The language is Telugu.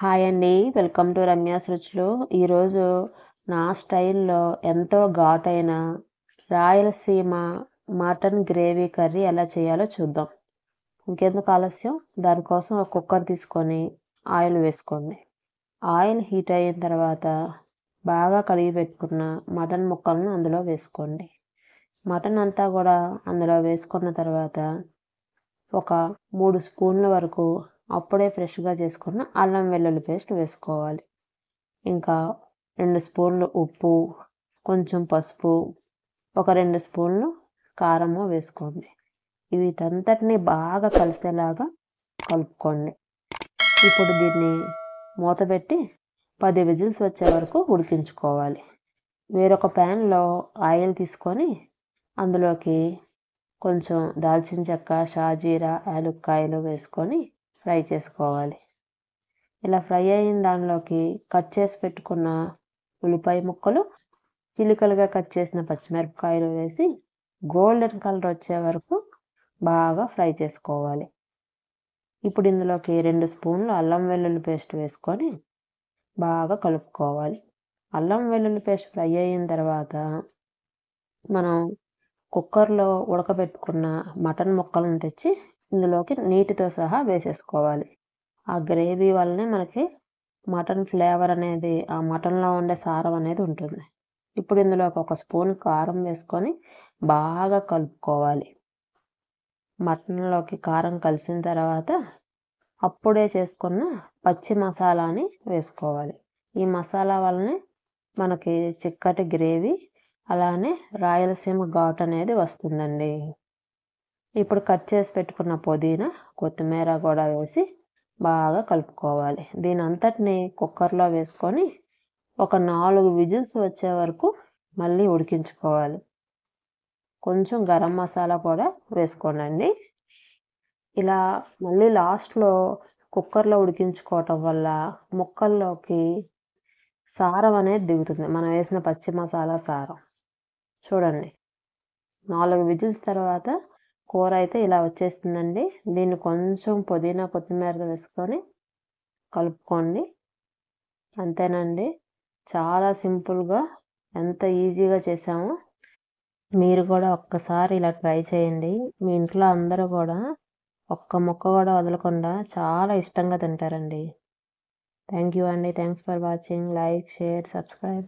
హాయ్ అండి. వెల్కమ్ టు రమ్యాస్ రుచులు. ఈరోజు నా స్టైల్‌లో ఎంతో ఘాటైన రాయలసీమ మటన్ గ్రేవీ కర్రీ ఎలా చేయాలో చూద్దాం. ఇంకెందుకు ఆలస్యం? దానికోసం ఒక కుక్కర్ తీసుకొని ఆయిల్ వేసుకోండి. ఆయిల్ హీట్ అయిన తర్వాత బాగా కడిగి పెట్టుకున్న మటన్ ముక్కలను అందులో వేసుకోండి. మటన్ అంతా కూడా అందులో వేసుకున్న తర్వాత ఒక 3 స్పూన్ల వరకు అప్పుడే ఫ్రెష్‌గా చేసుకున్న అల్లం వెల్లుల్లి పేస్ట్ వేసుకోవాలి. ఇంకా 2 స్పూన్లు ఉప్పు, కొంచెం పసుపు, ఒక 2 స్పూన్లు కారము వేసుకోండి. వీటంతటిని బాగా కలిసేలాగా కలుపుకోండి. ఇప్పుడు దీన్ని మూతపెట్టి 10 విజిల్స్ వచ్చే వరకు ఉడికించుకోవాలి. వేరొక ప్యాన్‌లో ఆయిల్ తీసుకొని అందులోకి కొంచెం దాల్చిన చెక్క, షాజీరా, యాలుక్కాయలు వేసుకొని ఫ్రై చేసుకోవాలి. ఇలా ఫ్రై అయిన దానిలోకి కట్ చేసి పెట్టుకున్న ఉల్లిపాయ ముక్కలు, చిలికలుగా కట్ చేసిన పచ్చిమిరపకాయలు వేసి గోల్డెన్ కలర్ వచ్చే వరకు బాగా ఫ్రై చేసుకోవాలి. ఇప్పుడు ఇందులోకి 2 స్పూన్లు అల్లం వెల్లుల్లి పేస్ట్ వేసుకొని బాగా కలుపుకోవాలి. అల్లం వెల్లుల్లి పేస్ట్ ఫ్రై అయిన తర్వాత మనం కుక్కర్‌లో ఉడకబెట్టుకున్న మటన్ ముక్కలను తెచ్చి ఇందులోకి నీటితో సహా వేసేసుకోవాలి. ఆ గ్రేవీ వల్లనే మనకి మటన్ ఫ్లేవర్ అనేది, ఆ మటన్‌లో ఉండే సారం అనేది ఉంటుంది. ఇప్పుడు ఇందులోకి ఒక స్పూన్ కారం వేసుకొని బాగా కలుపుకోవాలి. మటన్‌లోకి కారం కలిసిన తర్వాత అప్పుడే చేసుకున్న పచ్చి మసాలాని వేసుకోవాలి. ఈ మసాలా వల్లనే మనకి చిక్కటి గ్రేవీ, అలానే రాయలసీమ ఘాటు అనేది వస్తుందండి. ఇప్పుడు కట్ చేసి పెట్టుకున్న పుదీనా, కొత్తిమీర కూడా వేసి బాగా కలుపుకోవాలి. దీని అంతటిని కుక్కర్‌లో వేసుకొని ఒక 4 విజిల్స్ వచ్చే వరకు మళ్ళీ ఉడికించుకోవాలి. కొంచెం గరం మసాలా కూడా వేసుకోండి. ఇలా మళ్ళీ లాస్ట్‌లో కుక్కర్‌లో ఉడికించుకోవటం వల్ల ముక్కల్లోకి సారం అనేది దిగుతుంది. మనం వేసిన పచ్చి మసాలా సారం. చూడండి, 4 విజిల్స్ తర్వాత కూర అయితే ఇలా వచ్చేస్తుందండి. దీన్ని కొంచెం పుదీనా, కొత్తిమీర వేసుకొని కలుపుకోండి. అంతేనండి. చాలా సింపుల్‌గా, ఎంత ఈజీగా చేసామో మీరు కూడా ఒక్కసారి ఇలా ట్రై చేయండి. మీ ఇంట్లో అందరూ కూడా ఒక్క ముక్క కూడా వదలకుండా చాలా ఇష్టంగా తింటారండి. థ్యాంక్ యూ అండి. Thanks for watching. Like, share, subscribe.